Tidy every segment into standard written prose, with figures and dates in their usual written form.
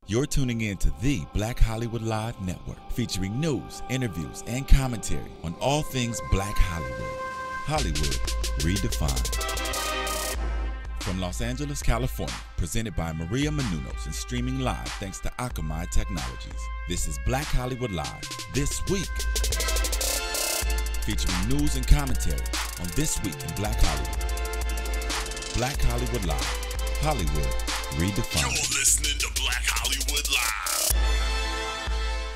You're tuning in to the Black Hollywood Live Network, featuring news, interviews, and commentary on all things Black Hollywood. Hollywood redefined. From Los Angeles, California, presented by Maria Menounos and streaming live thanks to Akamai Technologies. This is Black Hollywood Live, This Week. Featuring news and commentary on This Week in Black Hollywood. Black Hollywood Live, Hollywood redefined. You're listening to Black Hollywood Live.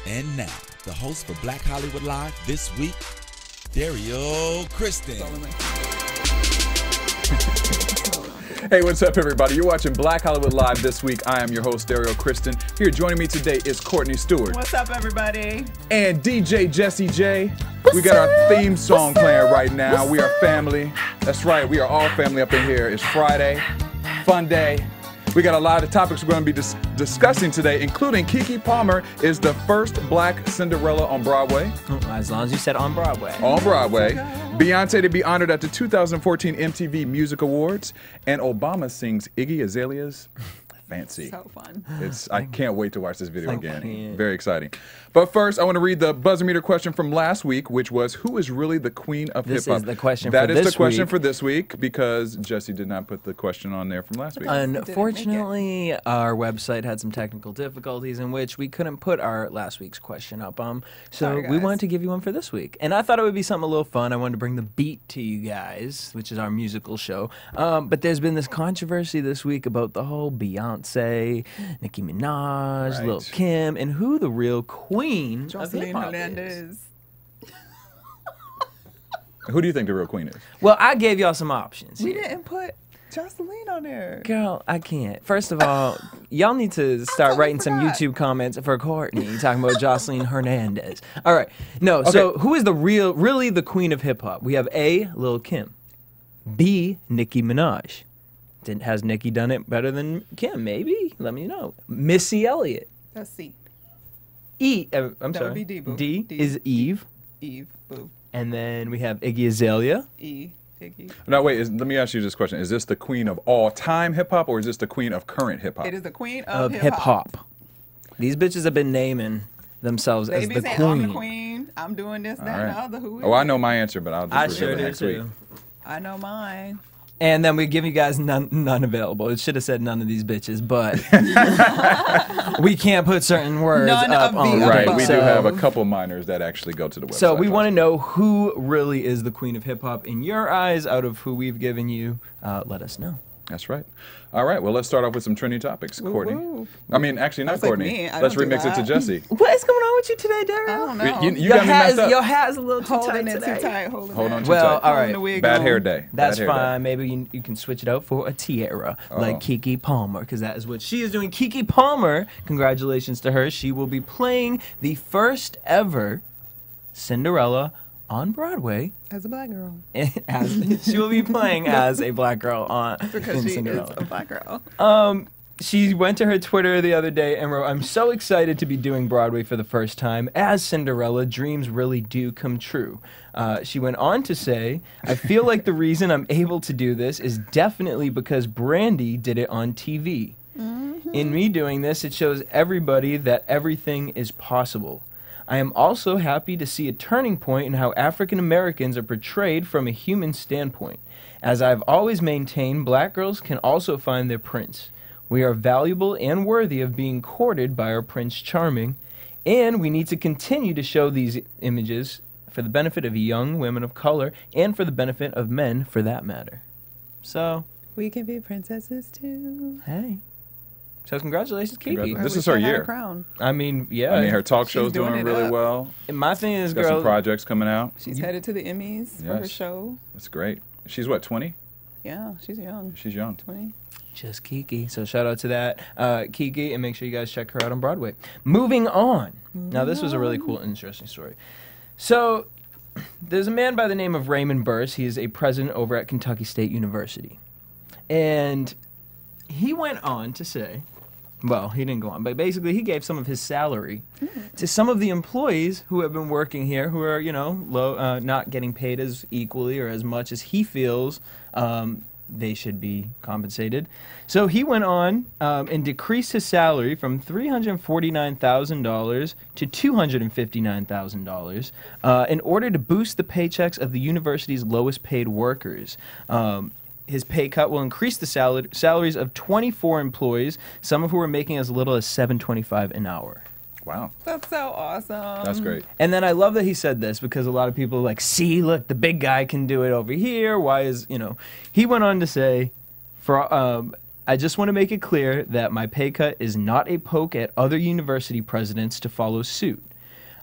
And now, the host for Black Hollywood Live This Week, Derrial, Christon. Hey, what's up, everybody? You're watching Black Hollywood Live This Week. I am your host, Derrial Christon. Here joining me today is Courtney Stewart. What's up, everybody? And DJ Jesse J. We got our theme song playing right now. We are family. That's right, we are all family up in here. It's Friday, fun day. We got a lot of topics we're going to be discussing today, including KeKe Palmer is the first black Cinderella on Broadway. As long as you said on Broadway. On Broadway. Beyonce to be honored at the 2014 MTV Music Awards. And Obama sings Iggy Azalea's Fancy. So fun. I can't wait to watch this video again. Very exciting. But first, I want to read the buzzer meter question from last week, which was, who is really the queen of hip-hop? This is the question That for is this the question week. for this week, because Jesse did not put the question on there from last week. Unfortunately, our website had some technical difficulties in which we couldn't put our last week's question up. So Sorry, we guys. wanted to give you one for this week. And I thought it would be something a little fun. I wanted to bring the beat to you guys, which is our musical show. But there's been this controversy this week about the whole Beyonce, Nicki Minaj, Right. Lil Kim, and who the real queen of Jocelyn hip-hop is. Hernandez. Who do you think the real queen is? Well, I gave y'all some options We here. didn't put Jocelyn on there. Girl, I can't. First of all, y'all need to start totally writing some forgot. YouTube comments for Courtney talking about Jocelyn Hernandez. All right. No, so who is really the queen of hip hop? We have A, Lil Kim. B, Nicki Minaj. Has Nicki done it better than Kim? Maybe. Let me know. Missy Elliott. That's C. I'm That would sorry. be D, boo. D D. is Eve. Eve. Boo. And then we have Iggy Azalea. E. Iggy. Now, wait, let me ask you this question. Is this the queen of all-time hip-hop, or is this the queen of current hip-hop? It is the queen Of of hip hop. These bitches have been naming themselves They as be the saying, queen. I'm the queen. I'm doing this, that, All and right. the other. Who is Oh, I it? know my answer, but I'll just I reveal sure it do next week. too. I know mine. And then we give you guys none available. It should have said none of these bitches, but we can't put certain words None up of the on above. Right, things. we do So- have a couple minors that actually go to the website. So we want to know who really is the queen of hip hop in your eyes out of who we've given you. Let us know. That's right. All right, well, let's start off with some trending topics, Courtney. woo. I mean, actually, not was like, Courtney. me, I Let's don't do remix it to that. Jesse. What is going on with you today, Derrial? I don't know. You got me messed up. Your hat's a little too Holding tight it today. too tight. Holding Hold it. on too Well, tight. all Holding right. the wig Bad on. hair day. That's Bad hair day. fine. Maybe you can switch it out for a tiara, like Oh. KeKe Palmer, because that is what she is doing. KeKe Palmer, congratulations to her. She will be playing the first ever Cinderella on Broadway. As a black girl. She will be playing as a black girl Because in she Cinderella. is a black girl. She went to her Twitter the other day and wrote, "I'm so excited to be doing Broadway for the first time. As Cinderella, dreams really do come true." She went on to say, "I feel like the reason I'm able to do this is definitely because Brandy did it on TV. In me doing this, it shows everybody that everything is possible. I am also happy to see a turning point in how African Americans are portrayed from a human standpoint. As I've always maintained, black girls can also find their prince. We are valuable and worthy of being courted by our Prince Charming, and we need to continue to show these images for the benefit of young women of color and for the benefit of men, for that matter." So, We can be princesses too. hey. So congratulations, KeKe. This I is wish her I had a year. crown. I mean, yeah. I mean, her talk She's show's doing doing it really up. well. My thing is, Got some girl, projects coming out. She's headed to the Emmys for her Yes. show. That's great. She's what, 20? Yeah, she's young. She's young. 20. just KeKe. So shout out to that, KeKe, and make sure you guys check her out on Broadway. Moving on. Now, this was a really cool, interesting story. So there's a man by the name of Raymond Burrs. He is a president over at Kentucky State University. And he went on to say, well, he didn't go on, but basically he gave some of his salary to some of the employees who have been working here, who are, you know, low, not getting paid as equally or as much as he feels they should be compensated. So he went on and decreased his salary from $349,000 to $259,000 in order to boost the paychecks of the university's lowest paid workers. His pay cut will increase the salaries of 24 employees, some of who are making as little as $7.25 an hour. Wow. That's so awesome. That's great. And then I love that he said this because a lot of people are like, see, look, the big guy can do it over here. Why is, he went on to say, I just want to make it clear that my pay cut is not a poke at other university presidents to follow suit.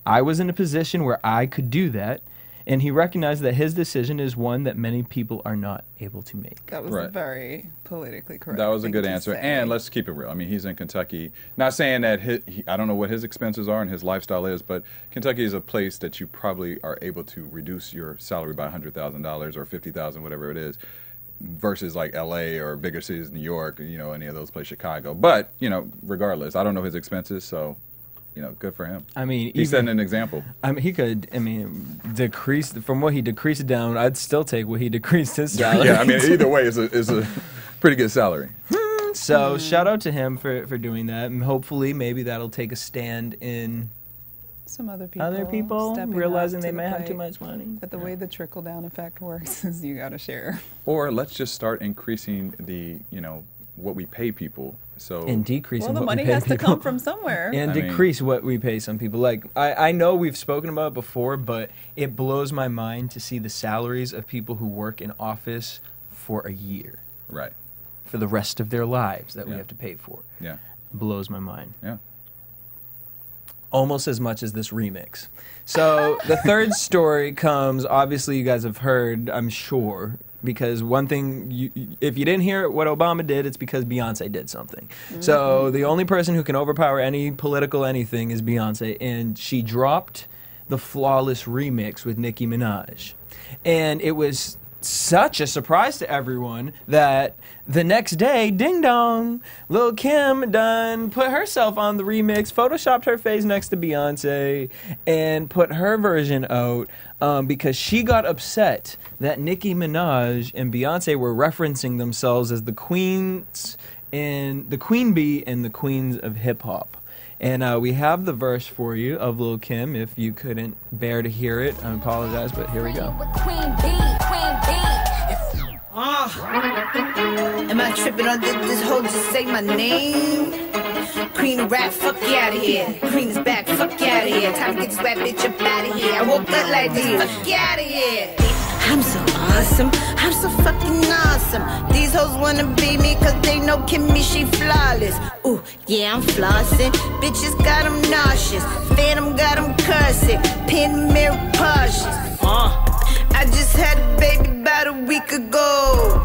I was in a position where I could do that. And he recognized that his decision is one that many people are not able to make. That was Right. very politically correct. That was a thing good to answer. say. And let's keep it real. I mean, he's in Kentucky. Not saying that I don't know what his expenses are and his lifestyle is, but Kentucky is a place that you probably are able to reduce your salary by $100,000 or $50,000, whatever it is, versus like LA or bigger cities, New York, any of those places, Chicago. But, regardless, I don't know his expenses, so good for him. I mean, He's setting an example. he could, decrease, from what he decreased it down, I'd still take what he decreased his salary. Yeah, I mean, either way, it's a pretty good salary. So shout out to him for doing that. And hopefully, maybe that'll take a stand in some other people, other people stepping realizing up they to may the have too plate. much money. But the way the trickle-down effect works is you got to share. Or let's just start increasing the, what we pay people. So And decreasing Well, the what money we pay has to people. come from somewhere. And I mean- decrease what we pay some people. Like, I know we've spoken about it before, but it blows my mind to see the salaries of people who work in office for a year, right. for the rest of their lives that we Yeah. have to pay for. Yeah. Blows my mind. Yeah. Almost as much as this remix. So the third story comes, obviously you guys have heard, I'm sure, because one thing, if you didn't hear what Obama did, it's because Beyonce did something. So the only person who can overpower any political anything is Beyonce, and she dropped the Flawless remix with Nicki Minaj. And it was such a surprise to everyone that the next day, ding dong, Lil Kim done put herself on the remix, photoshopped her face next to Beyonce, and put her version out because she got upset that Nicki Minaj and Beyonce were referencing themselves as the queens and the queen bee and the queens of hip hop. And we have the verse for you of Lil Kim. If you couldn't bear to hear it, I apologize, but here we go. Queen bee, queen bee. Am I tripping on this hoe just say my name? Queen of rap, fuck you out of here. Queen is back, fuck you out of here. Time to get this rap bitch up out of here. I woke up like this, fuck you out of here. I'm so awesome, I'm so fucking awesome. These hoes wanna be me cause they know Kimmy, she flawless. Ooh, yeah, I'm flossing. Bitches got them nauseous. Phantom got them cursing. Pin mirror cautious. I just had a baby about a week ago.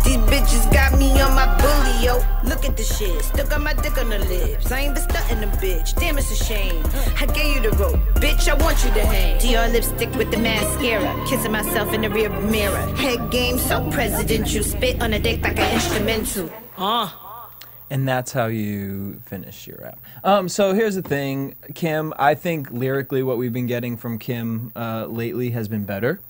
These bitches got me on my bully, yo. Look at the shit, still got my dick on the lips. I ain't been stunting a bitch, damn it's a shame. I gave you the rope, bitch, I want you to hang. Dior lipstick with the mascara, kissing myself in the rear mirror. Head game so presidential, spit on a dick like an instrumental. And that's how you finish your rap. So here's the thing, Kim. I think lyrically what we've been getting from Kim lately has been better.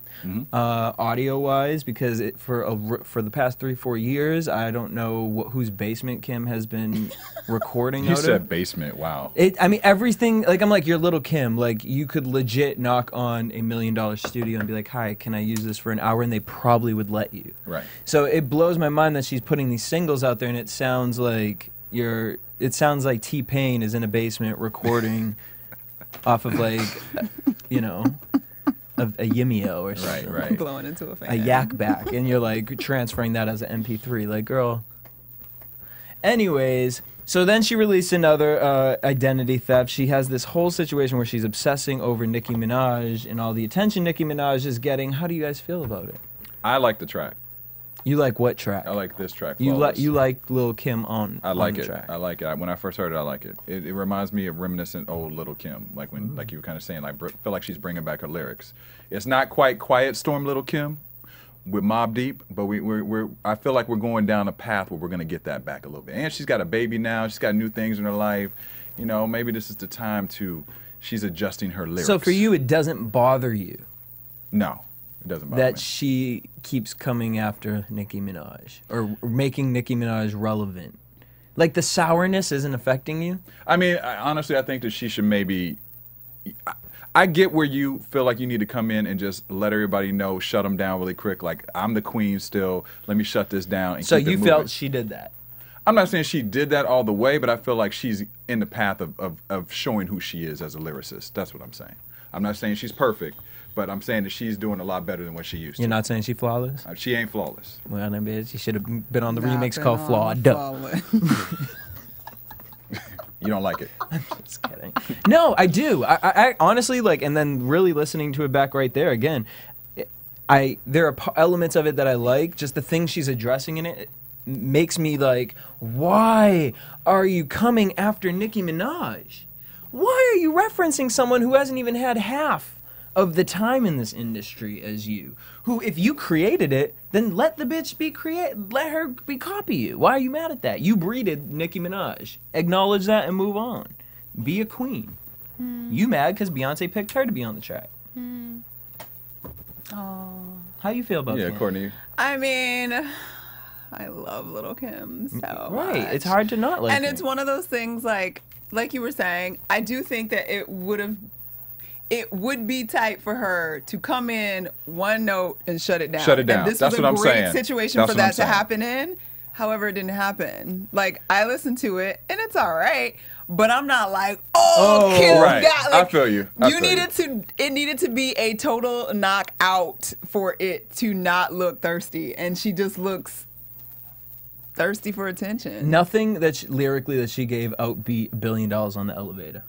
Audio-wise, because for the past 3-4 years, I don't know whose basement Kim has been recording You out said of. basement. Wow. Everything, I'm like, you're Little Kim. Like, you could legit knock on $1 million studio and be like, hi, can I use this for an hour? And they probably would let you. Right. So it blows my mind that she's putting these singles out there, and it sounds like T-Pain is in a basement recording off of a Yimeo or something. Right. Blowing into a fan. A yak back, and you're like transferring that as an MP3. Like, girl. Anyways, so then she released another identity theft. She has this whole situation where she's obsessing over Nicki Minaj and all the attention Nicki Minaj is getting. How do you guys feel about it? I like the track. You like what track? I like this track. You Flawless. like Lil Kim on. I like on the it. Track. I like it. When I first heard it, I like it. It reminds me of reminiscent old Little Kim, like when, like you were kind of saying, feel like she's bringing back her lyrics. It's not quite Quiet Storm Little Kim with Mobb Deep, but I feel like we're going down a path where we're gonna get that back a little bit. And she's got a baby now. She's got new things in her life. Maybe this is the time she's adjusting her lyrics. So for you, it doesn't bother you. No. doesn't bother me. that she keeps coming after Nicki Minaj or making Nicki Minaj relevant? Like the sourness isn't affecting you? I mean, honestly, I think that she should maybe. I get where you feel like you need to come in and just let everybody know, shut them down really quick. Like, I'm the queen still. Let me shut this down. And So keep it you moving. felt she did that? I'm not saying she did that all the way, but I feel like she's in the path of showing who she is as a lyricist. That's what I'm saying. I'm not saying she's perfect, but I'm saying that she's doing a lot better than what she used to. You're not saying she flawless? She ain't flawless. Well, then, bitch, she should have been on the Not remix been called on Flawed. Flawless. You don't like it. Just kidding. No, I do. I honestly like, and then really listening to it back right there again. There are elements of it that I like. Just the things she's addressing in it makes me like, why are you coming after Nicki Minaj? Why are you referencing someone who hasn't even had half of the time in this industry as you? Who, if you created it, then let the bitch be let her be copy you. Why are you mad at that? You breeded Nicki Minaj. Acknowledge that and move on. Be a queen. You mad because Beyonce picked her to be on the track. Oh. How you feel about Yeah, that? Courtney. I mean, I love Lil Kim so Right. much. It's hard to not like And her. it's one of those things like you were saying, I do think that it would be tight for her to come in one note and shut it down. Shut it down. And this That's was what a I'm great saying. situation That's for what I'm that to saying. happen in. However, it didn't happen. Like, I listened to it and it's all right, but I'm not like, Kim right. got, like, I feel you. It needed to be a total knockout for it to not look thirsty, and she just looks thirsty for attention. Nothing that lyrically that she gave outbeat $1 billion on the elevator.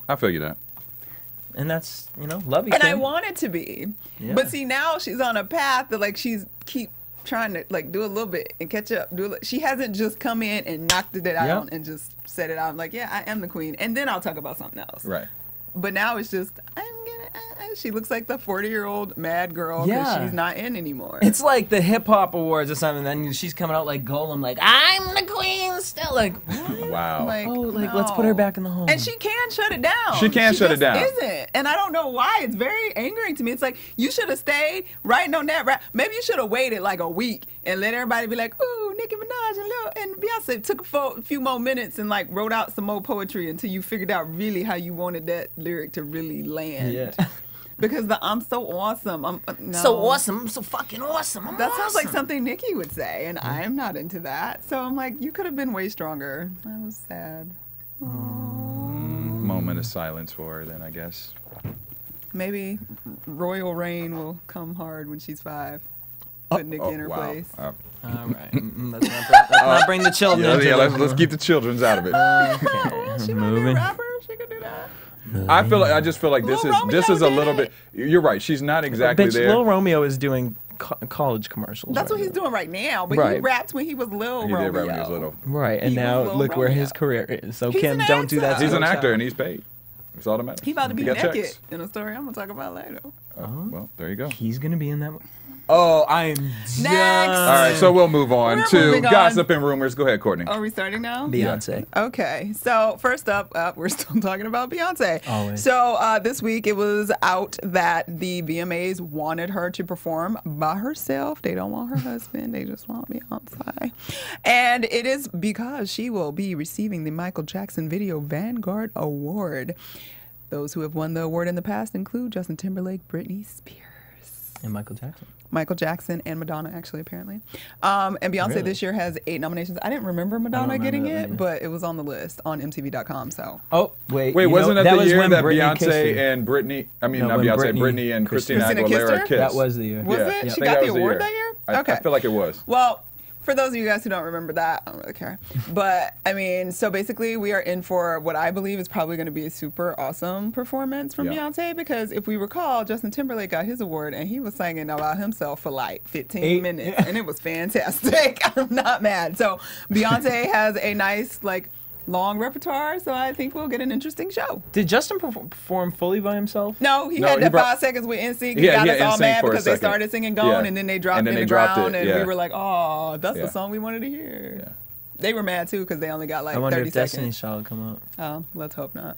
I feel you that. And that's, love you, And I Kim. want it to be. Yeah. But see, now she's on a path that like she's keep trying to like do a little bit and catch up. She hasn't just come in and knocked it out and just said it out like, yeah, I am the queen. And then I'll talk about something else. Right. But now it's just, I'm gonna. She looks like the 40-year-old mad girl because Yeah. she's not in anymore. It's like the hip hop awards or something. Then she's coming out like Golem, like I'm the queen still. Like, what? Wow. Let's put her back in the home. And she can shut it down. She can shut it just down. Isn't. And I don't know why. It's very angering to me. It's like you should have stayed writing on that rap. Maybe you should have waited like a week and let everybody be like, ooh, Nicki Minaj and Beyonce. Took a few more minutes and like wrote out some more poetry until you figured out really how you wanted that lyric to really land. Yeah. Because I'm so awesome. No. so awesome. I'm so fucking awesome. That sounds like something Nicki would say, and I'm not into that. So I'm like, you could have been way stronger. I was sad. Moment of silence for her, then I guess. Maybe Royal Reign will come hard when she's 5. Put Nicki in her place. All right. Let's not bring the children into Let's keep the children's out of it. She might be a Moving. rapper. She could do that. I just feel like this Lil is Romeo a did little it. bit. You're right. She's not exactly Bitch, there. Lil Romeo is doing college commercials. That's right what he's now. doing right now. But he Right. rapped when he was Lil He Romeo. did right when he was little. Right, and He was now Lil look where his Romeo. career is. So He's Kim, an don't do that. actor. to He's your an actor child. and he's paid. That's all that matters. He about to be He got naked checks. in a story I'm gonna talk about later. Well, there you go. He's gonna be in that one. Oh, I'm Next. All right, so we'll move on We're to moving on. gossip and rumors. Go ahead, Courtney. Are we starting now? Beyonce. Okay, so first up, we're still talking about Beyonce. Always. So this week it was out that the VMAs wanted her to perform by herself. They don't want her husband. They just want Beyonce. And it is because she will be receiving the Michael Jackson Video Vanguard Award. Those who have won the award in the past include Justin Timberlake, Britney Spears, And Michael Jackson. Michael Jackson, and Madonna, actually, apparently. And Beyonce Really? this year has 8 nominations. I didn't remember Madonna remember getting that it, either. but it was on the list on MTV.com. So Oh, wait. Wait, you wasn't know, that the was year when that Britney kissed Beyonce her. and Britney, I mean, No, not when Beyonce, Britney Britney and kissed Christina her. Christina kissed Aguilera her? kissed? That was the year. Was Yeah. it? I She think got that the was award year. that year? I Okay. feel like it was. Well, for those of you guys who don't remember that, I don't really care. But, I mean, so basically we are in for what I believe is probably going to be a super awesome performance from Yeah. Beyonce, because if we recall, Justin Timberlake got his award and he was singing about himself for like 15 minutes. And it was fantastic. I'm not mad. So Beyonce has a nice, like, long repertoire, so I think we'll get an interesting show. Did Justin perform fully by himself? No, he No, had he that brought- 5 seconds with NSYNC. He Yeah, got he us had all NSYNC mad for a because they second. started singing Gone, Yeah. and then they dropped And it then in they the dropped ground, it, and yeah. we were like, oh, that's Yeah. the song we wanted to hear. Yeah. They were mad too because they only got like I wonder 30 if seconds. Destiny's Child will come out. Oh, let's hope not.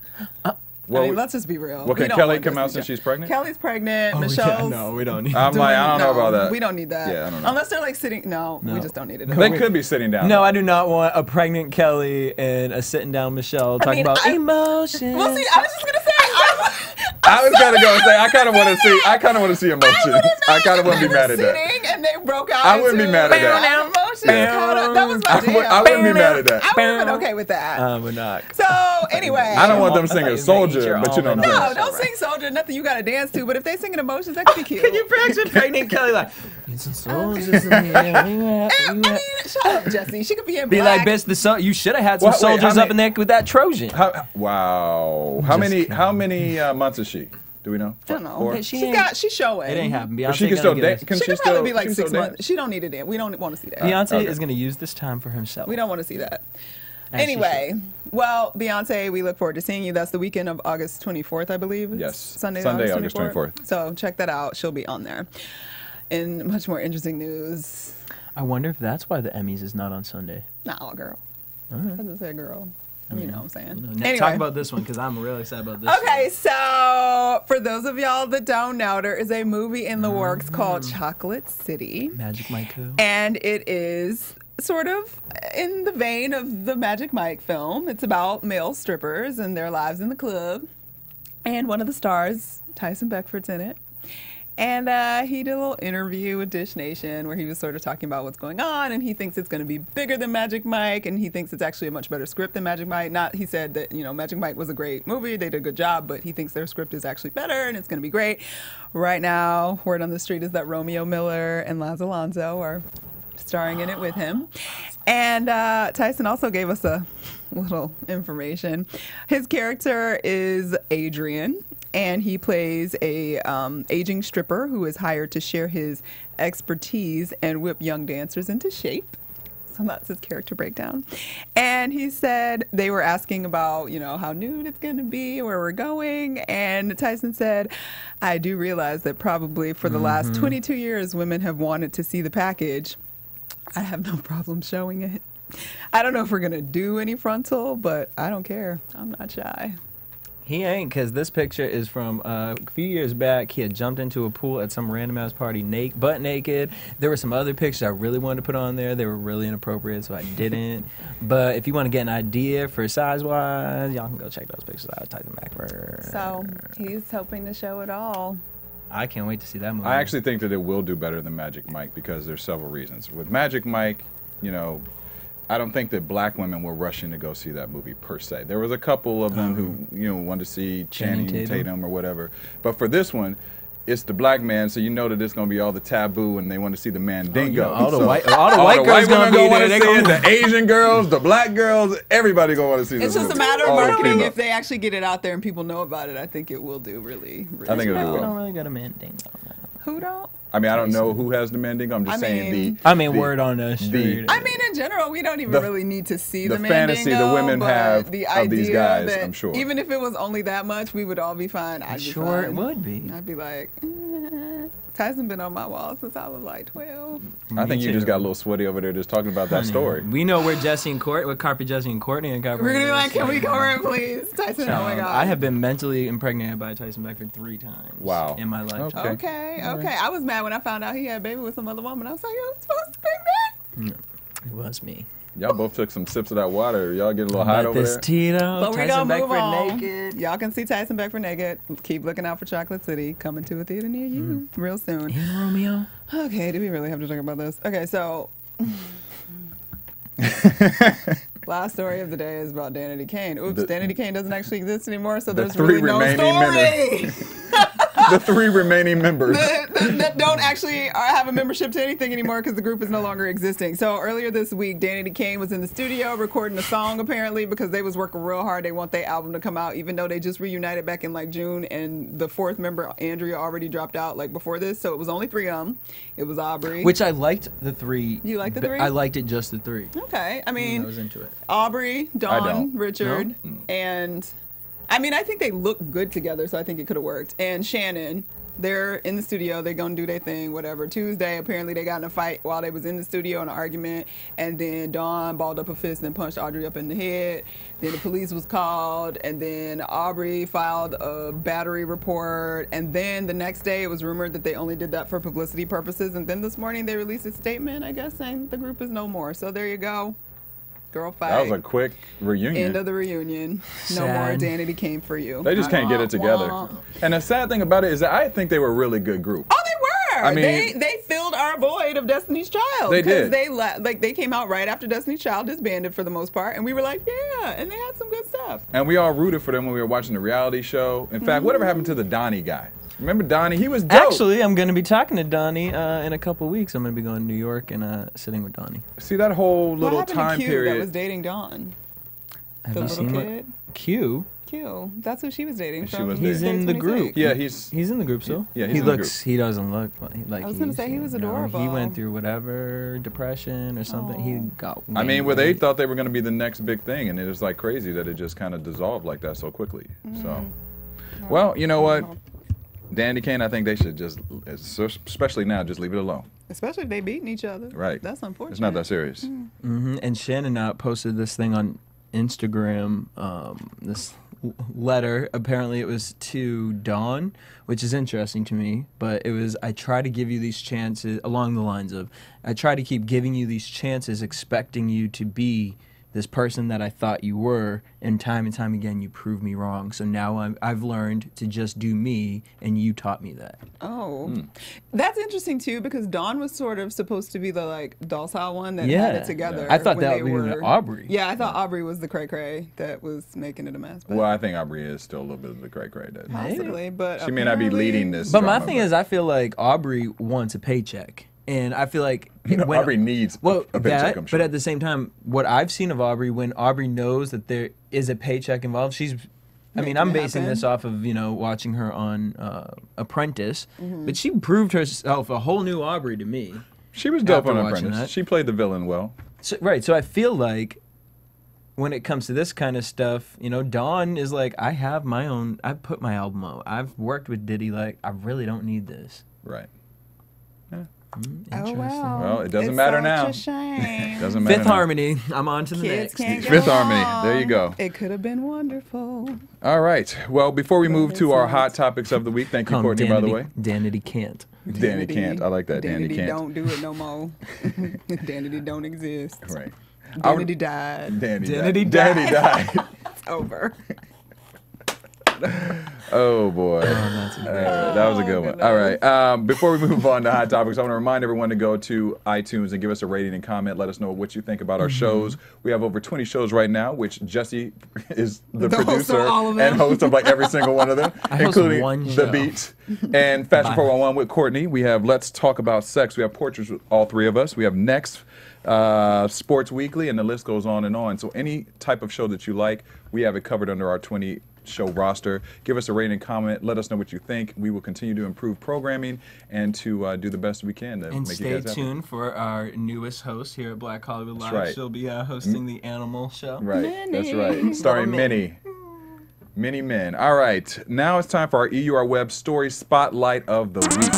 Well, I mean, let's just be real. Well, We can don't Kelly want come this out to since be- she's pregnant? Kelly's pregnant. Yeah, Michelle's. no, we don't need. I'm like, I don't know about that. We don't need that. Yeah, I don't know. Unless they're like sitting. No, we just don't need it. They could be sitting down. No, I do not want a pregnant Kelly and a sitting down Michelle talking mean, about I- emotions. Well, see, I was just gonna say. I was gonna go and say I kind of want to see. I kind of want to see emotions. I kind of wouldn't be mad at that. Sitting and they broke out. I wouldn't be mad at that. Emotions, that was my jam. I wouldn't be mad at that. I would have been okay with that. We're not. So anyway, I don't want them I thought singing you Soldier, meant eat your but you know what I'm No, saying. don't sing Soldier. Nothing you gotta dance to. But if they singing emotions, that could be cute. Can you picture pregnant Kelly like, need some soldiers in here? I mean, shut up, Jesse. She could be in Be black. like, bitch, you should have had some Wait, soldiers how up in there with that Trojan. Wow. How many months is she? Do we know? I don't know. Four? But she's showing. It ain't happening. Beyonce But she can gonna still give dance. us- Can She she could still probably be like she 6 still months. dance? She don't need it in. We don't want to see that. Beyonce Okay. is going to use this time for herself. We don't want to see that. As she Anyway, well, Beyonce, we look forward to seeing you. That's the weekend of August 24th, I believe. It's Yes. Sunday, August 24th. So check that out. She'll be on there. In much more interesting news. I wonder if that's why the Emmys is not on Sunday. Nah, girl. All right. I just said girl. You know what I'm saying. Anyway. Talk about this one because I'm really excited about this. Okay, so for those of y'all that don't know, there is a movie in the works called Chocolate City. Magic Mike who? And it is sort of in the vein of the Magic Mike film. It's about male strippers and their lives in the club. And one of the stars, Tyson Beckford's in it. And he did a little interview with Dish Nation where he was sort of talking about what's going on, and he thinks it's going to be bigger than Magic Mike, and he thinks it's actually a much better script than Magic Mike. He said that, Magic Mike was a great movie, they did a good job, but he thinks their script is actually better, and it's going to be great. Right now, word on the street is that Romeo Miller and Laz Alonso are starring in it with him. And Tyson also gave us a little information. His character is Adrian, and he plays a aging stripper who is hired to share his expertise and whip young dancers into shape. So that's his character breakdown. And he said they were asking about, how nude it's going to be, where we're going. And Tyson said, I do realize that probably for the last 22 years, women have wanted to see the package. I have no problem showing it. I don't know if we're going to do any frontal, but I don't care. I'm not shy. He ain't, because this picture is from a few years back. He had jumped into a pool at some random ass party butt naked. There were some other pictures I really wanted to put on there. They were really inappropriate, so I didn't. But if you want to get an idea for size-wise, y'all can go check those pictures out. Tyson Beckford. So he's hoping to show it all. I can't wait to see that movie. I actually think that it will do better than Magic Mike because there's several reasons. With Magic Mike, I don't think that black women were rushing to go see that movie per se. There was a couple of them who, wanted to see Channing Tatum or whatever. But for this one, it's the black man, so you know that it's going to be all the taboo, and they want to see the mandingo. all the So white all girls gonna be wanna there. see it. The Asian girls, the black girls, everybody going to want to see this It's just movie. a matter of All the marketing. female. If they actually get it out there and people know about it, I think it will do really, really I think it'll do well. I don't well. really got a mandingo. Who don't? I mean, I don't know who has the mandingo. I'm just saying word on the street. I mean, in general, we don't even really need to see the fantasy mandingo, the women but have the of these idea guys, that I'm sure. even if it was only that much, we would all be fine. I'd be Sure, fine. it would be. I'd be like, Tyson been on my wall since I was like 12. I think you too. just got a little sweaty over there just talking about that story. We know where Jesse and Courtney, what Carpet Jesse and Courtney and Carpet. We're gonna be like, can we cover it, please? Tyson, oh my God. I have been mentally impregnated by Tyson Beckford 3 times. Wow. In my lifetime. Okay. Okay. I was mad when I found out he had a baby with some other woman. I was like, you're supposed to be mad. It was me. Y'all both took some sips of that water. Y'all get a little hot But over this there. Tito, But we Tyson gonna Beckford move on. naked. Y'all can see Tyson Beckford naked. Keep looking out for Chocolate City coming to a theater near you real soon. And Romeo. Okay, do we really have to talk about this? Okay, so last story of the day is about Danity Kane. Oops, Danity Kane doesn't actually exist anymore, so there's three really no remaining story. The 3 remaining members. that don't actually have a membership to anything anymore because the group is no longer existing. So earlier this week, Danity Kane was in the studio recording a song apparently because they was working real hard. They want their album to come out even though they just reunited back in like June and the 4th member, Andrea, already dropped out like before this. So it was only 3 of them. It was Aubrey. Which I liked the 3. You liked the 3? I liked it just the 3. Okay. I mean, I was into it. Aubrey, Dawn, don't. Richard, and I mean, I think they look good together, so I think it could have worked. And Shannon, they're in the studio. They're going to do their thing, whatever. Tuesday, apparently they got in a fight while they was in the studio, an argument. And then Dawn balled up a fist and punched Audrey up in the head. Then the police was called. And then Aubrey filed a battery report. And then the next day, it was rumored that they only did that for publicity purposes. And then this morning, they released a statement, I guess, saying the group is no more. So there you go. Girl fight. That was a quick reunion. End of the reunion. No Sad. more Danity Kane for you. They just can't get it together. And the sad thing about it is that I think they were a really good group. Oh, they were. I mean, they filled our void of Destiny's Child. They did. They came out right after Destiny's Child disbanded for the most part, and we were like, yeah, and they had some good stuff. And we all rooted for them when we were watching the reality show. In fact, whatever happened to the Donnie guy? Remember Donnie? He was dope. Actually, I'm going to be talking to Donnie in a couple weeks. I'm going to be going to New York and sitting with Donnie. See that whole What little happened time to Q period. that was dating Dawn? Have The you little seen kid? Q? Q. That's who she was dating. She from was He's dating. in the group. Yeah, he's He's in the group still. Yeah, he's he in the looks. He doesn't look like. I was gonna say he was you know, adorable. he went through whatever depression or something. He got. I mean, where they thought they were going to be the next big thing, and it was like crazy that it just kind of dissolved like that so quickly. So, well, you know what? Danity Kane, I think they should just, especially now, just leave it alone. Especially if they beating each other. Right. That's unfortunate. It's not that serious. And Shannon posted this thing on Instagram. This letter. Apparently, it was to Dawn, which is interesting to me. But it was, I try to give you these chances along the lines of, I try to keep giving you these chances, expecting you to be this person that I thought you were, and time again you proved me wrong. So now I've learned to just do me, and you taught me that. Oh, that's interesting too, because Dawn was sort of supposed to be the like docile one that had it together. I thought when that they would be were Aubrey. Yeah, I thought Aubrey was the cray cray that was making it a mess. But Well, I think Aubrey is still a little bit of the cray-cray. possibly, but She may not be apparently- leading this. But my drama, thing is, I feel like Aubrey wants a paycheck. And I feel like when Aubrey needs a paycheck, that, I'm sure. but at the same time, what I've seen of Aubrey, when Aubrey knows that there is a paycheck involved, she's. I mean, I'm basing this off of watching her on Apprentice, but she proved herself a whole new Aubrey to me. She was dope after on watching Apprentice. that. She played the villain well. So, right, so I feel like when it comes to this kind of stuff, Dawn is like, I have my own. I've put my album out. I've worked with Diddy. Like, I really don't need this. Right. Oh wow. Well, it doesn't It's matter such now. A shame. Doesn't matter Fifth now. Harmony. I'm on to the Kids next. can't get Fifth Harmony. along. There you go. It could have been wonderful. All right. Well, before we move it's to our not. hot topics of the week, thank you, Call him Courtney, by the way. Danity can't. Danny can't. I like that. Danny can't. don't do it no more. Danity don't exist. Right. Danity died. Danny died. It's over. Oh boy, that was a good one. All right, before we move on to hot topics, I want to remind everyone to go to iTunes and give us a rating and comment. Let us know what you think about our shows. We have over 20 shows right now, which Jesse is the host of producer all of and them. host of like every single one of them, I host including one the show. Beat and Fashion 411 with Courtney. We have Let's Talk About Sex. We have Portraits with all three of us. We have Next. Sports Weekly, and the list goes on and on. So any type of show that you like, we have it covered under our 20 show roster. Give us a rating and comment. Let us know what you think. We will continue to improve programming and to do the best we can to And make stay you guys happy. tuned for our newest host here at Black Hollywood Live. right. She'll be hosting the Animal Show. Right, that's right. Starring Minnie. Many men. All right, now it's time for our EUR Web Story Spotlight of the Week.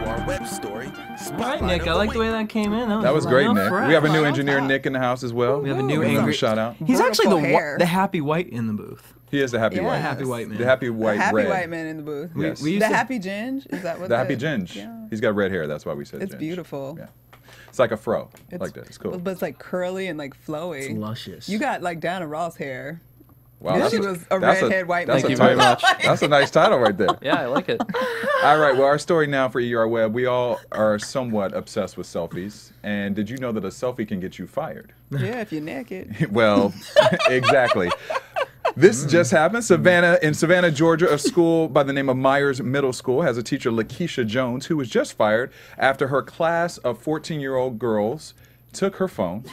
EUR Web Story. All right, Nick, I like the way that came in. That was great, real Nick. fresh. We have a new Right on engineer, top. Nick, in the house as well. We have a new Give him angry. shout out. He's actually Vertical hair. the happy white in the booth. He is the happy Yeah. white. Happy white man. The happy white happy red. white man in the booth. Yes. We used The to- happy ginge? Is that what The happy ginge. Yeah. He's got red hair. That's why we said It's ginge. beautiful. Yeah. It's like a fro. Like that. It's cool. But it's like curly and like flowy. It's luscious. You got like Diana Ross hair. Wow, Yeah, that's she was a that's redhead white that's man. a Thank you very title. That's a nice title right there. Yeah, I like it. All right, well, our story now for EUR Web. We all are somewhat obsessed with selfies. And did you know that a selfie can get you fired? Yeah, if you're naked. Well, exactly. This just happened. In Savannah, Georgia, a school by the name of Myers Middle School has a teacher, Lakeisha Jones, who was just fired after her class of 14-year-old girls took her phone.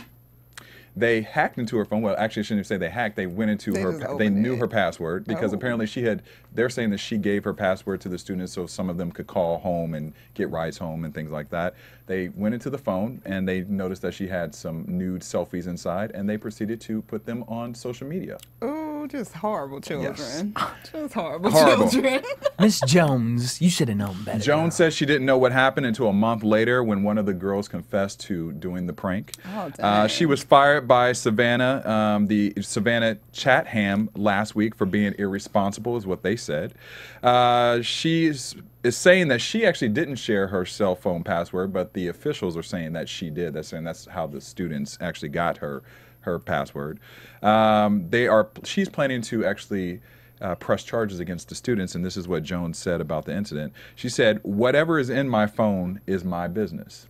They hacked into her phone. Well, actually, I shouldn't say they hacked. They went into They her. just They opened knew it. her password because Oh. apparently they're saying that she gave her password to the students so some of them could call home and get rides home and things like that. They went into the phone and they noticed that she had some nude selfies inside, and they proceeded to put them on social media. Ooh, just horrible children. Just horrible Horrible. children. Miss Jones, you should have known better. Jones says she didn't know what happened until a month later when one of the girls confessed to doing the prank. Oh, dang. She was fired by Savannah, the Savannah Chatham last week for being irresponsible, is what they said. She is saying that she actually didn't share her cell phone password, but the officials are saying that she did. They're saying that's how the students actually got her password. She's planning to actually press charges against the students, and this is what Jones said about the incident. She said, "Whatever is in my phone is my business."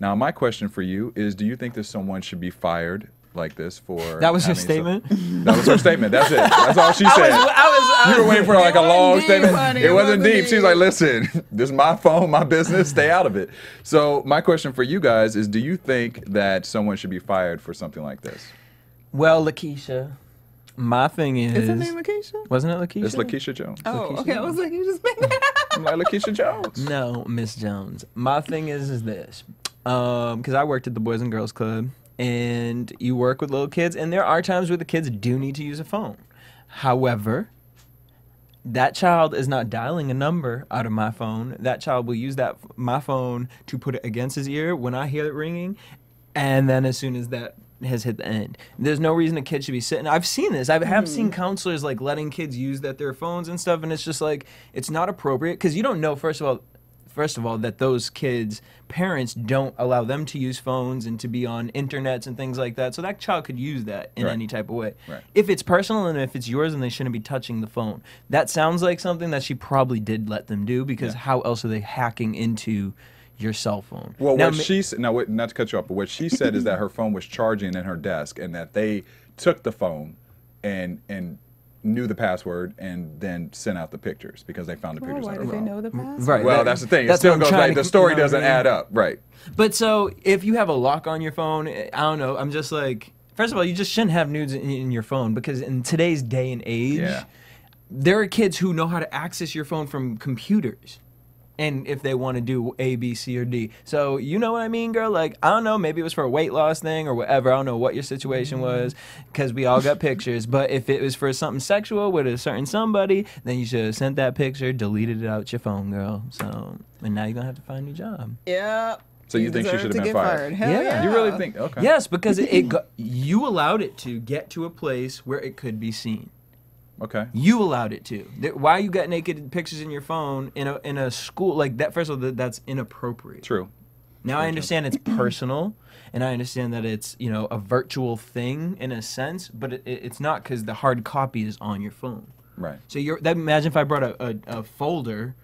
Now, my question for you is, do you think that someone should be fired like this for... That was her having statement? That was her statement. That's it. That's all she said. You were waiting for like a long deep, statement. honey. It wasn't deep. deep. She's like, listen, this is my phone, my business. Stay out of it. So my question for you guys is, do you think that someone should be fired for something like this? Well, Lakeisha, my thing is... Is her name Lakeisha? Wasn't it Lakeisha? It's Lakeisha Jones. Oh, Lakeisha okay. I was like, you just made that up. I'm like Lakeisha Jones. No, Miss Jones. My thing is this. Because I worked at the Boys and Girls Club, and you work with little kids, and there are times where the kids do need to use a phone. However, that child is not dialing a number out of my phone. That child will use my phone to put it against his ear when I hear it ringing, and then as soon as that has hit the end, there's no reason a kid should be sitting. I've seen this. I have seen counselors like letting kids use their phones and stuff, and it's just like, it's not appropriate because you don't know, first of all, that those kids' parents don't allow them to use phones and to be on internets and things like that. So that child could use that in any type of way. Right. If it's personal and if it's yours, then they shouldn't be touching the phone. That sounds like something that she probably did let them do, because how else are they hacking into your cell phone? Well, now, what she said, now, not to cut you off, but what she said is that her phone was charging in her desk, and that they took the phone and knew the password and then sent out the pictures because they found the pictures Why on her did they phone. know the password? Right. Well, that's the thing. It That's still what I'm goes trying like to- the story you know what doesn't I mean? add up. Right. But so if you have a lock on your phone, I don't know. I'm just like, first of all, you just shouldn't have nudes in your phone, because in today's day and age, there are kids who know how to access your phone from computers. And if they want to do A, B, C, or D. So you know what I mean, girl? Like, I don't know, maybe it was for a weight loss thing or whatever. I don't know what your situation was, because we all got pictures. But if it was for something sexual with a certain somebody, then you should have sent that picture, deleted it out your phone, girl. So, and now you're going to have to find a new job. Yeah. So you think she deserve should to have been get fired? Hell Yeah. yeah. You really think? Okay. Yes, because you allowed it to get to a place where it could be seen. Okay. You allowed it to. Why you got naked pictures in your phone in a school like that? First of all, that's inappropriate. True. Now I understand it's personal, and I understand that it's a virtual thing in a sense, but it's not, because the hard copy is on your phone. Right. So imagine if I brought a folder,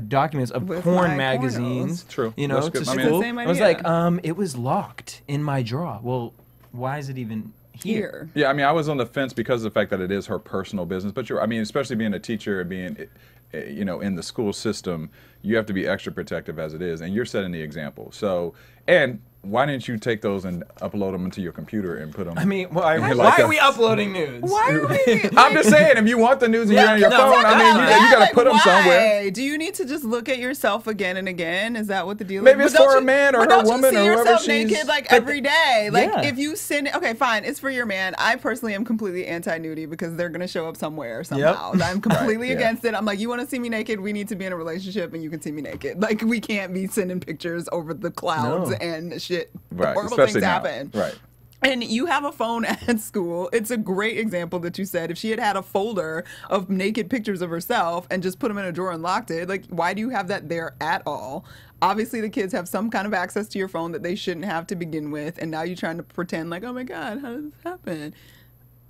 documents of With porn my magazines. pornos. True. To That's good. I school. mean- It's the same I was idea. like, it was locked in my drawer. Well, why is it even here? Yeah, I mean, I was on the fence because of the fact that it is her personal business. But I mean, especially being a teacher and being, in the school system, you have to be extra protective as it is, and you're setting the example. So, and why didn't you take those and upload them into your computer and put them? I mean, why Like are we uploading nudes? Why are we? I'm just saying, if you want the news and you're on your no, phone, I mean, you got to put them somewhere. Why? Do you need to just look at yourself again and again? Is that what the deal Maybe is? it's for a man or her woman But don't you see or whoever yourself she's- naked like every day? Like Yeah. if you send it, okay, fine, it's for your man. I personally am completely anti-nudie because they're gonna show up somewhere somehow. I'm completely Right, yeah. against it. I'm like, you want to see me naked? We need to be in a relationship, and you can see me naked. Like we can't be sending pictures over the clouds No. and shit. Right, Horrible especially things now. happen. Right. And you have a phone at school. It's a great example that you said. If she had a folder of naked pictures of herself and just put them in a drawer and locked it, like, why do you have that there at all? Obviously, the kids have some kind of access to your phone that they shouldn't have to begin with. And now you're trying to pretend like, oh my God, how did this happen?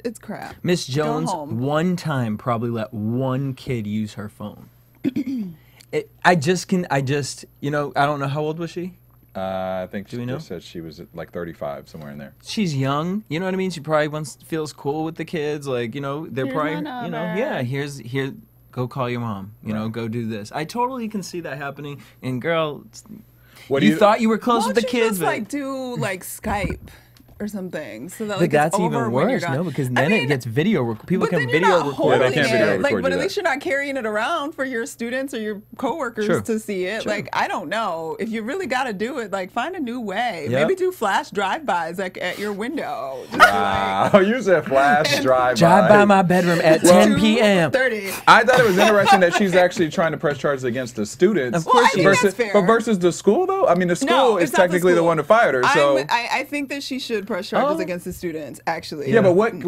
It's crap. Miss Go Jones home. one time probably let one kid use her phone. I don't know, how old was she? I think she we know? just said she was like 35, somewhere in there. She's young, you know what I mean? She probably feels cool with the kids, like, they're Here's probably, my number. yeah, here, go call your mom, go do this. I totally can see that happening. And girl, What do you thought you were close Why with the don't you kids, just but like do like Skype or something, so that But like that's it's over even when you're worse, done. no? Because I then it mean, gets video. People but can then you're video not record. holding they can't video it. Like, record but you at that. least you're not carrying it around for your students or your coworkers Sure. to see it. Sure. Like, I don't know if you really got to do it. Like, find a new way. Yep. Maybe do flash drive-bys like at your window. Just Wow, you said flash drive Drive by my bedroom at 10 p.m. 30. I thought it was interesting that she's actually trying to press charges against the students. Of course Well, I think versus, that's fair. But versus the school, though? I mean, the school is it's not technically the school. one who fired her, so... I think that she should press charges Oh. against the students, actually. Yeah, but what No,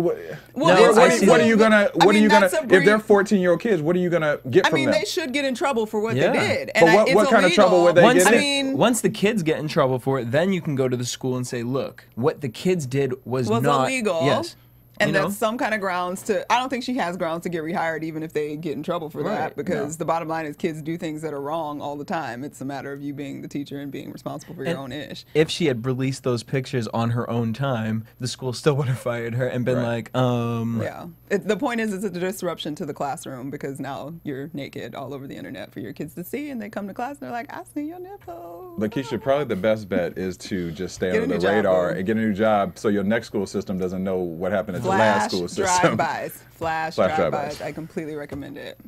are you gonna I mean, if that's a they're brief- 14-year-old kids, what are you gonna get I from mean, them? they should get in trouble for what Yeah. they did. But And what it's kind of trouble illegal. would they Once, get I in? mean, once the kids get in trouble for it, then you can go to the school and say, look, what the kids did was not illegal. Yes. And You know? that's some kind of grounds to. I don't think she has grounds to get rehired, even if they get in trouble for that. Right. Because the bottom line is, kids do things that are wrong all the time. It's a matter of you being the teacher and being responsible for your And own ish. If she had released those pictures on her own time, the school still would have fired her and been Right. like, Yeah. The point is, it's a disruption to the classroom because now you're naked all over the internet for your kids to see, and they come to class and they're like, "I see your nipples." Lakeisha, probably the best bet is to just stay Get a under the new job, radar boo. and get a new job so your next school system doesn't know what happened at the last Flash school system. drive-bys. Flash Flash drive-bys. drive-bys. I completely recommend it.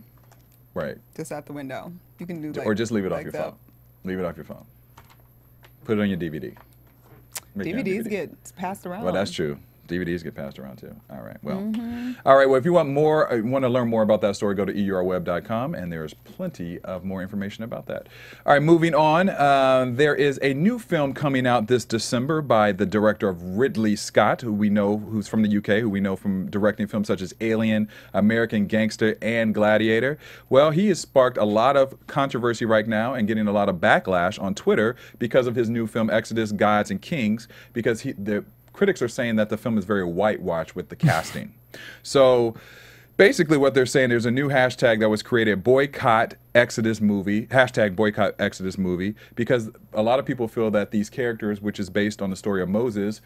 Right. Just out the window. You can do like, Or just leave it off like your the- phone. Leave it off your phone. Put it on your DVD. Make it on DVDs DVD. get passed around. Well, that's true. DVDs get passed around too. All right. Well, Mm-hmm. all right. Well, if you want more, want to learn more about that story, go to eurweb.com, and there's plenty of more information about that. All right. Moving on. There is a new film coming out this December by the director of Ridley Scott, who we know, who's from the UK, who we know from directing films such as Alien, American Gangster, and Gladiator. Well, he has sparked a lot of controversy right now and getting a lot of backlash on Twitter because of his new film Exodus, Gods, and Kings, because the critics are saying that the film is very whitewashed with the casting. So basically what they're saying, there's a new hashtag that was created, boycott Exodus movie, hashtag boycott Exodus movie, because a lot of people feel that these characters, which is based on the story of Moses,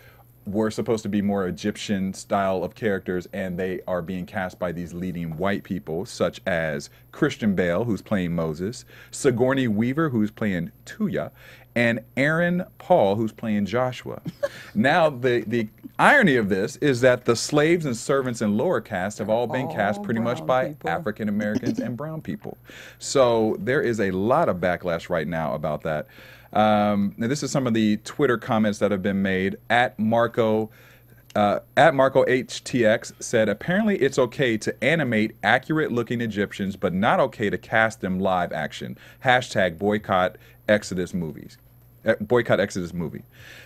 were supposed to be more Egyptian style of characters, and they are being cast by these leading white people, such as Christian Bale, who's playing Moses, Sigourney Weaver, who's playing Tuya, and Aaron Paul, who's playing Joshua. Now, the irony of this is that the slaves and servants and lower caste have all been cast pretty much brown by people. African Americans and brown people. So there is a lot of backlash right now about that. Now this is some of the Twitter comments that have been made. At Marco HTX said, apparently it's okay to animate accurate-looking Egyptians, but not okay to cast them live action. Hashtag boycott Exodus movies. Boycott Exodus movie.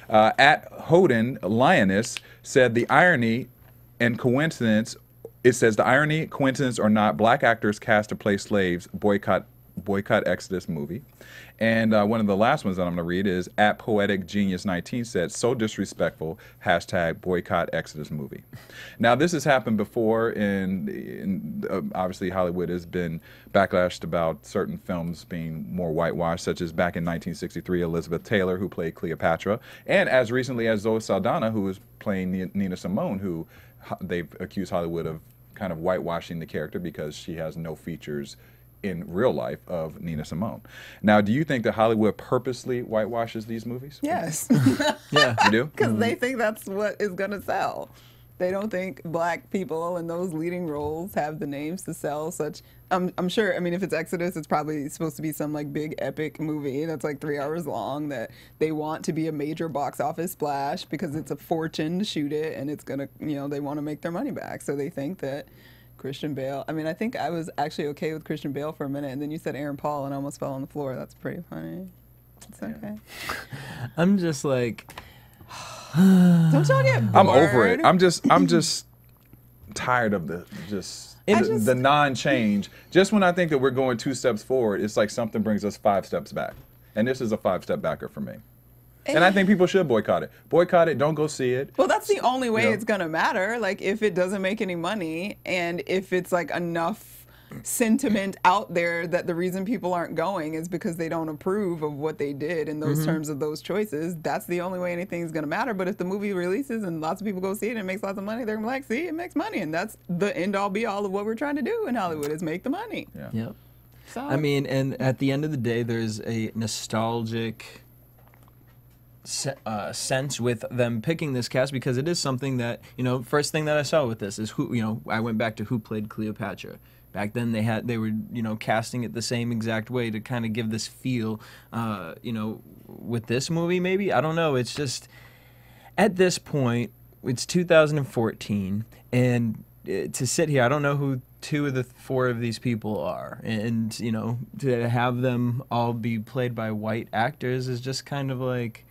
At Hoden Lioness said the irony and coincidence. It says the irony, coincidence or not, black actors cast to play slaves. Boycott Exodus movie. And one of the last ones that I'm going to read is at Poetic Genius 19 said, so disrespectful, hashtag boycott Exodus movie. Now, this has happened before, and obviously Hollywood has been backlashed about certain films being more whitewashed, such as back in 1963, Elizabeth Taylor, who played Cleopatra, and as recently as Zoe Saldana, who was playing Nina Simone, who they've accused Hollywood of kind of whitewashing the character because she has no features in real life of Nina Simone. Now, do you think that Hollywood purposely whitewashes these movies? Yes. yeah. You do? Because they think that's what is going to sell. They don't think black people in those leading roles have the names to sell such. I'm sure, I mean, if it's Exodus, it's probably supposed to be some like big epic movie that's like 3 hours long that they want to be a major box office splash because it's a fortune to shoot it and it's going to, they want to make their money back. So they think that Christian Bale. I mean, I think I was actually okay with Christian Bale for a minute, and then you said Aaron Paul, and I almost fell on the floor. That's pretty funny. It's okay. I'm just like, Don't y'all get bored? I'm over it. I'm just tired of the non-change. Just when I think that we're going 2 steps forward, it's like something brings us 5 steps back. And this is a 5-step backer for me. And I think people should boycott it. Boycott it, don't go see it. Well, that's the only way Yeah. it's going to matter. Like, if it doesn't make any money and if it's like enough sentiment out there that the reason people aren't going is because they don't approve of what they did in those terms of those choices, that's the only way anything's going to matter. But if the movie releases and lots of people go see it and it makes lots of money, they're going to be like, see, it makes money. And that's the end-all be-all of what we're trying to do in Hollywood is make the money. Yeah. yep. So, I mean, and at the end of the day, there's a nostalgic sense with them picking this cast, because it is something that, first thing that I saw with this is who, I went back to who played Cleopatra. Back then they were casting it the same exact way to kind of give this feel, with this movie maybe. I don't know. It's just, at this point, it's 2014, and to sit here, I don't know who 2 of the 4 of these people are, and to have them all be played by white actors is just kind of like.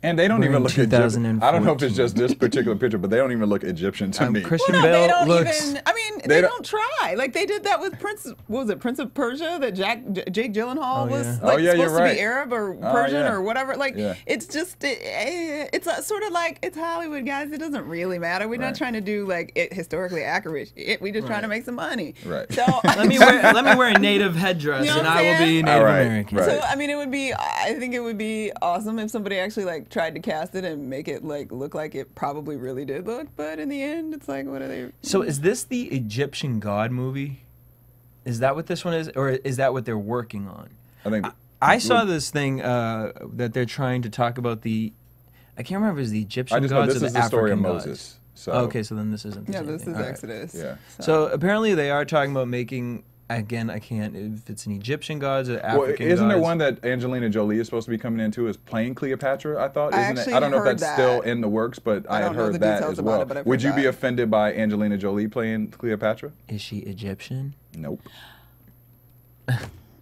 And they don't even look Egyptian. I don't know if it's 2014. just this particular picture, but they don't even look Egyptian to me. Christian Well, no, they Bale don't looks. even. I mean, they don't try. Like they did that with Prince. What was it, Prince of Persia? That Jake Gyllenhaal was yeah. like you're supposed to right. be Arab or Persian yeah. or whatever. Like Yeah. it's just it's sort of like it's Hollywood, guys. It doesn't really matter. We're not Right. trying to do like it historically accurate shit. We just trying to make some money. Right. So Let me wear a native headdress, You know and what I I'm will be saying? Native All right, American. right. So I mean, I think it would be awesome if somebody actually like tried to cast it and make it like look like it probably really did look, but in the end, it's like, what are they? So is this the Egyptian God movie? Is that what this one is, or is that what they're working on? I think I saw this thing that they're trying to talk about the. I can't remember if it was the Egyptian I just know gods this or is the the story of African gods. Moses. So Okay, so then this isn't. The Yeah, same this thing. is All right. Exodus. Yeah. So apparently they are talking about making. Again, I can't. If it's an Egyptian gods or African Well, isn't there gods. one that Angelina Jolie is supposed to be coming into as playing Cleopatra? I thought. I Isn't it? actually I don't know if heard that's still that. in the works, but I had don't know heard the that details as about well. it, but I've Would heard you be that. offended by Angelina Jolie playing Cleopatra? Is she Egyptian? Nope.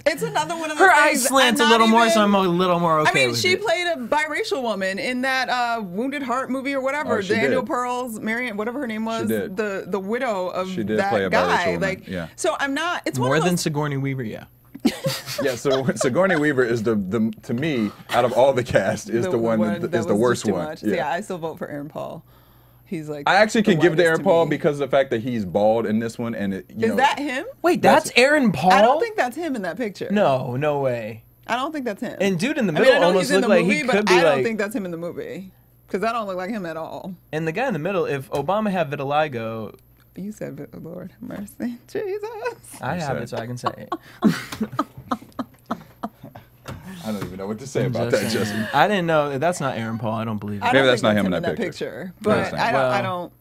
It's another one of those Her things. eyes slant a I'm little not more, so even- I'm a little more okay I mean, with she it. played a biracial woman in that Wounded Heart movie or whatever. Oh, she Daniel did. Pearl's Marion, whatever her name was, did. the widow of She did that play a guy. biracial woman, Like, yeah. so I'm not. It's one More of than those, Sigourney Weaver, yeah. Yeah. So Sigourney Weaver is the to me out of all the cast is the one that that is the was worst just too one. much. So yeah, I still vote for Aaron Paul. He's like. I actually the can give it to whitest Aaron Paul me. because of the fact that he's bald in this one, and Is that him? Wait, that's Aaron Paul? I don't think that's him in that picture. No, no way. I don't think that's him. And dude in the I middle mean, I know almost he's in looked the like movie, he but could be I don't like. think that's him in the movie because that don't look like him at all. And the guy in the middle, if Obama had vitiligo, You said, Lord have mercy, Jesus. I have said- it, so I can say it. I don't even know what to say about Just that, saying. Jesse. I didn't know. That's not Aaron Paul. I don't believe it. I Maybe don't that's think not him in in that picture. I But understand. I don't. I Well-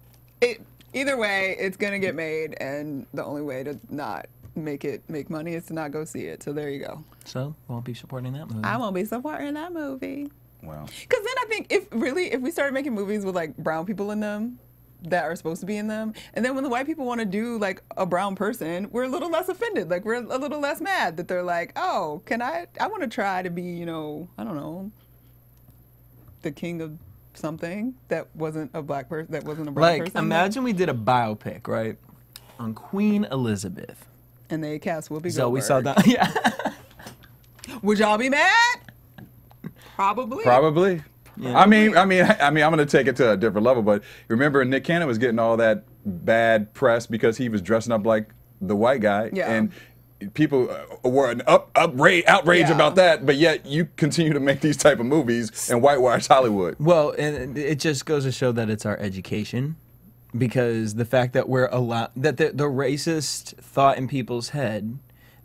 don't. Either way, it's gonna get made, and the only way to not make money is to not go see it. So there you go. So won't be supporting that movie. I won't be supporting that movie. Wow. Because then I think if we started making movies with like brown people in them that are supposed to be in them, and then when the white people want to do like a brown person, we're a little less offended. Like we're a little less mad that they're like, oh, I want to try to be, I don't know, the king of something that wasn't a black person, that wasn't a brown Like, person. imagine we did a biopic, right, on Queen Elizabeth. And they cast Whoopi So we Goldberg. saw that. Yeah. Would y'all be mad? Probably. Probably. Yeah. I mean, I'm gonna take it to a different level. But remember, Nick Cannon was getting all that bad press because he was dressing up like the white guy, Yeah. and people were an outrage Yeah. about that. But yet, you continue to make these type of movies and whitewash Hollywood. Well, and it just goes to show that it's our education, because the fact that we're allowed that the racist thought in people's head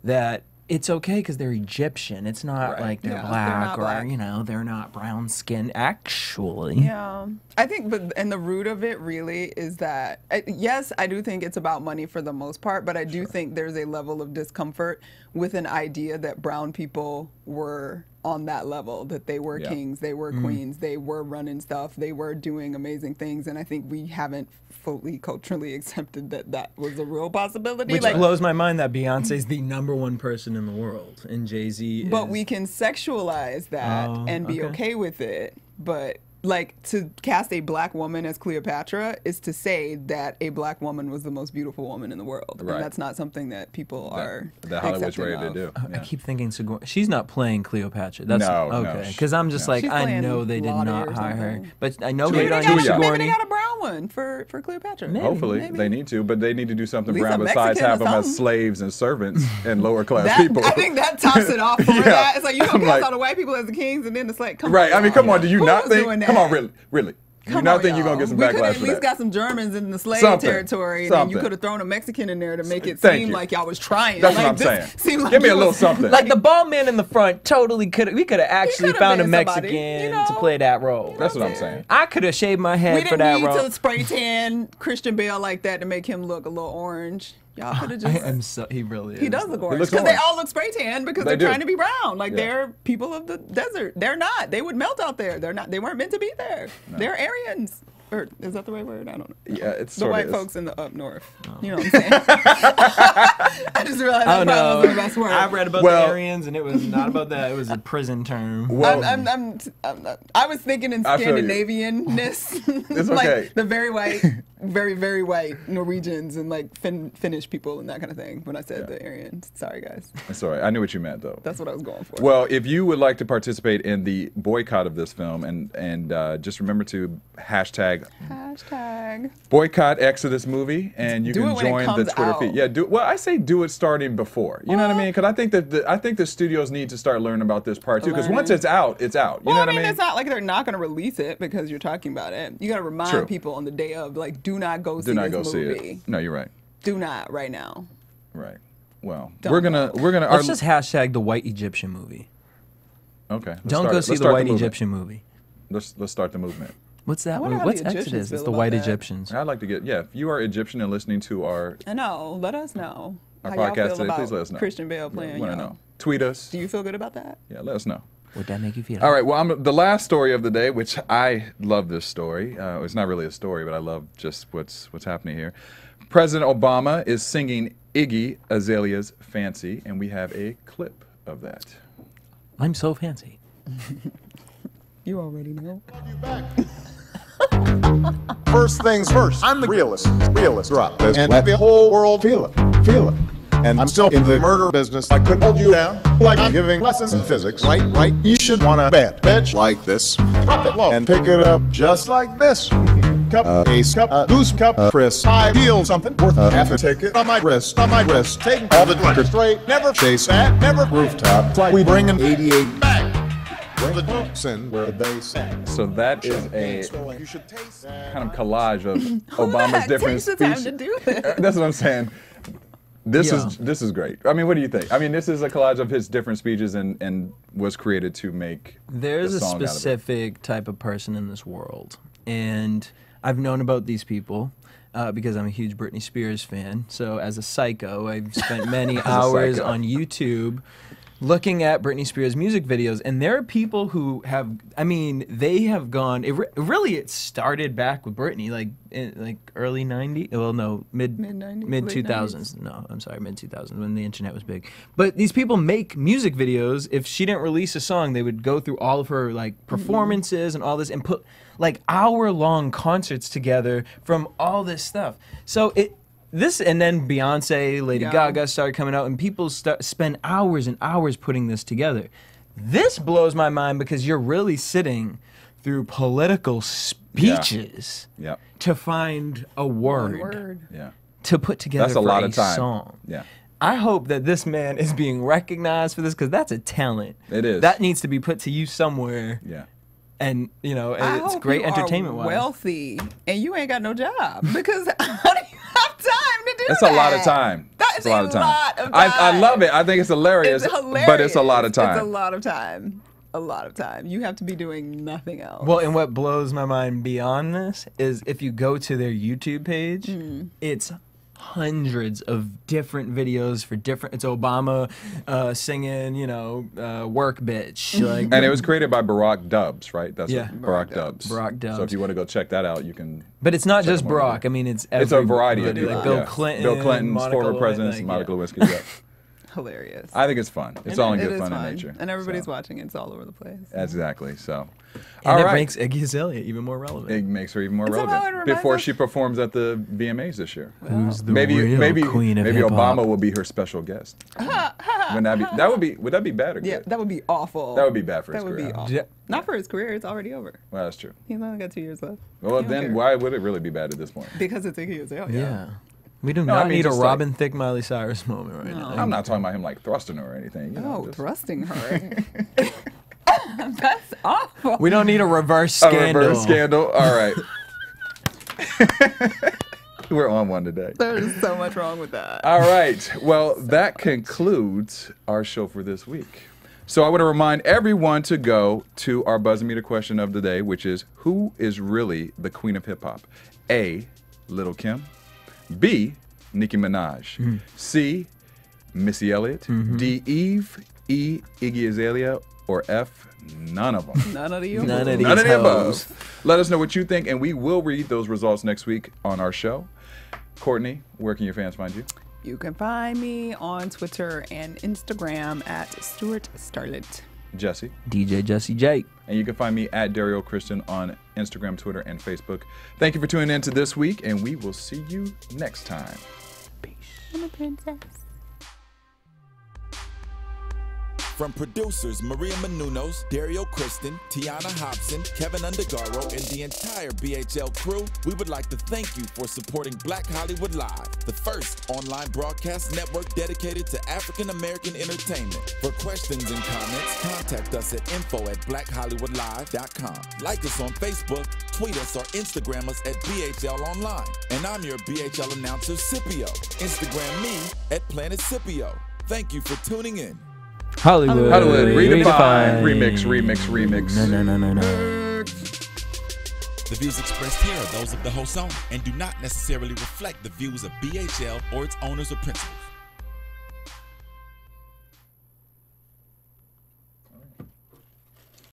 that it's okay because they're Egyptian. It's not Right. like they're Yeah, they're black not or black. they're not brown skinned. Actually, Yeah, I think, and the root of it really is that, yes, I do think it's about money for the most part, but I do think there's a level of discomfort with an idea that brown people were on that level, that they were Yeah. kings, they were queens, they were running stuff, they were doing amazing things, and I think we haven't fully culturally accepted that that was a real possibility. which Like, blows my mind that Beyonce's the #1 person in the world and Jay-Z is. but we can sexualize that Oh, and be okay. okay with it. But like to cast a black woman as Cleopatra is to say that a black woman was the most beautiful woman in the world, Right. and that's not something that people are That Hollywood's accepting ready to of. do. I Yeah. keep thinking Sigourney. She's not playing Cleopatra. That's No, okay. Because I'm just no. like, She's I playing know they did Lottie not or hire her. something. But I know Maybe hate they on got you, a- Maybe Sigourney. they got a brown one for Cleopatra. Maybe. Hopefully, Maybe. they need to, but they need to do something At least brown a besides Mexican have or them as something. slaves and servants and lower class That, people. I think that tops it off for Yeah. that. It's like you I'm don't cast like- all the white people as the kings, and then it's like, come Right. on. I mean, come on. Do you Who's not think? doing Come on, that? really. You not think you're gonna get some we backlash could at for least that. got some Germans in the slave Something. territory, and then you Something. could have thrown a Mexican in there to make it Thank seem you. like y'all was trying. That's like, what I'm this saying. seemed like Give me you a little was- something. Like the bald man in the front, totally could. We could have actually could've found a been somebody, Mexican you know? to play that role. That's what I'm saying. I could have shaved my We head for didn't that need role. to spray tan Christian Bale like that to make him look a little orange. Y'all could have just. He really is. He does look orange looks because they orange. all look spray tan because They they're do. trying to be brown. Like Yeah. they're people of the desert. They're not. They would melt out there. They're not. They weren't meant to be there. They're Aryans. Or is that the right word? I don't know. Yeah, it's The sort white of. folks in the up north. You know what I'm saying? I just realized Oh that probably no! wasn't the best word. I read about Well- the Aryans, and it was not about that. It was a prison term. Well, I was thinking in I feel you. Scandinavianness. It's like okay. the very white, very, very white Norwegians and like Finnish people and that kind of thing when I said the Aryans. Sorry, guys. it's all right. I knew what you meant though. That's what I was going for. Well, if you would like to participate in the boycott of this film, and just remember to hashtag boycott Exodus movie, and you Do can it when it join the comes Twitter out. feed. Yeah, well, I say do it starting before. You know what I mean? Because I think that the studios need to start learning about this part too. Because once it's out, it's out. You Well, know I what mean, I mean? it's not like they're not going to release it because you're talking about it. You got to remind True. people on the day of, like, do not go see Do not go this see movie. it. No, you're right. Do not right now. Right. Well, Don't we're gonna. Let's just hashtag the white Egyptian movie. Okay. let's Don't start go it. see Let's the start white movement. Egyptian movie. Let's start the movement. What's that? wonder how What's the Egyptians Exodus? It's feel the about white that. Egyptians. I'd like to get if you are Egyptian and listening to our I know. Let us know. our how y'all podcast feel today, about please let us know. Christian Bale playing. Want to y'all. know? Tweet us. Do you feel good about that? Yeah, let us know. Would that make you feel? All right. Well, the last story of the day, which I love this story. It's not really a story, but I love just what's happening here. President Obama is singing Iggy Azalea's "Fancy," and we have a clip of that. I'm so fancy. You already know. First things first, I'm the realist. Realist drop this and let the whole world feel it. Feel it. And I'm still in the murder business. I could hold you down like I'm giving lessons in physics. Right? You should want a bad bitch like this. Drop it low and pick it up just like this. Cup, ace cup, goose cup, Chris. I deal something worth half a ticket on my wrist. Take all the drinkers straight. Never chase that. Never rooftop. It's like we bring an 88 back. Bring the dukes in where they sang. So that is a You should taste kind of collage of Who the Obama's heck different takes the time speeches. to do this? That's what I'm saying. This Yeah. is great. I mean, what do you think? I mean, this is a collage of his different speeches and was created to make There's a a song out of it. specific type of person in this world, and I've known about these people because I'm a huge Britney Spears fan. So as a psycho, I've spent many hours psycho. on YouTube looking at Britney Spears music videos, and there are people who have, I mean, they have gone. It started back with Britney, like in like early '90s. Well, no, mid Mid-90s, mid late 2000s. No, I'm sorry, mid 2000s when the internet was big. But these people make music videos. If she didn't release a song, they would go through all of her like performances and all this, and put like hour-long concerts together from all this stuff. So this, and then Beyonce, Lady Yeah. Gaga started coming out, and people spend hours and hours putting this together. This blows my mind because you're really sitting through political speeches Yeah. to find a word, Word. Yeah. to put together That's a for lot of time. song. Yeah. I hope that this man is being recognized for this because that's a talent. It is. That needs to be put to use somewhere. Yeah. And you know, I it's hope great you entertainment are wise. wealthy and you ain't got no job because how do you have time to do It's that? a lot of time. That It's is a lot of time. lot of I time. love it. I think it's hilarious, It's hilarious. but it's a lot of time. It's a lot of time. A lot of time. You have to be doing nothing else. Well, and what blows my mind beyond this is if you go to their YouTube page, Mm. it's hundreds of different videos for different. It's Obama singing, you know, "Work Bitch," like, And it was created by Barack Dubs, right? That's Yeah. what Barack Dubs. Barack Dubs. So if you want to go check that out, you can. But it's not check just them over Barack. there. I mean, it's It's a variety of everybody, people. like Bill yeah. Clinton, Bill Clinton's Monica former Lewinsky, presidents, like, Monica yeah. Lewinsky. Yeah. hilarious. I think it's fun. It's And all in it good is fun in nature. And everybody's So, watching it. It's all over the place. Exactly. So. And all it right. makes Iggy Azalea even more relevant. It makes her even more And somehow relevant it reminds before us- she performs at the VMAs this year. Who's the maybe real queen of maybe hip-hop? Obama will be her special guest. Would that be bad or good? Yeah, that would be awful. That would be bad for his That would career. be awful. Yeah. Not for his career. It's already over. Well, that's true. He's only got 2 years left. Well, He don't then care. why would it really be bad at this point? Because it's Iggy Azalea. Yeah. We do No, I not mean, need a just like- Robin Thicke Miley Cyrus moment right now. I'm not talking about him like thrusting her or anything. You know, Oh, just- thrusting her. That's awful. We don't need a reverse A scandal. reverse scandal. All right. We're on one today. There's so much wrong with that. All right. Well, that concludes our show for this week. So I want to remind everyone to go to our buzz-meter question of the day, which is, who is really the queen of hip-hop? A, Lil Kim. B, Nicki Minaj. C, Missy Elliott. D, Eve. E, Iggy Azalea. Or F, none of them. None of you. None of these None of the hoes. above. Let us know what you think, and we will read those results next week on our show. Courtney, where can your fans find you? You can find me on Twitter and Instagram at Stewart Starlet. Jesse. DJ Jesse Jake. And you can find me at Derrial Christon on Instagram, Twitter, and Facebook. Thank you for tuning in to this week, and we will see you next time. I'm a princess. From producers Maria Menounos, Derrial Christon, Tiana Hobson, Kevin Undergaro, and the entire BHL crew, we would like to thank you for supporting Black Hollywood Live, the first online broadcast network dedicated to African American entertainment. For questions and comments, contact us at info@blackhollywoodlive.com. Like us on Facebook, tweet us, or Instagram us at BHL Online. And I'm your BHL announcer, Scipio. Instagram me at Planet Scipio. Thank you for tuning in. Hollywood. Redefined. Remix. The views expressed here are those of the host only and do not necessarily reflect the views of BHL or its owners or principals.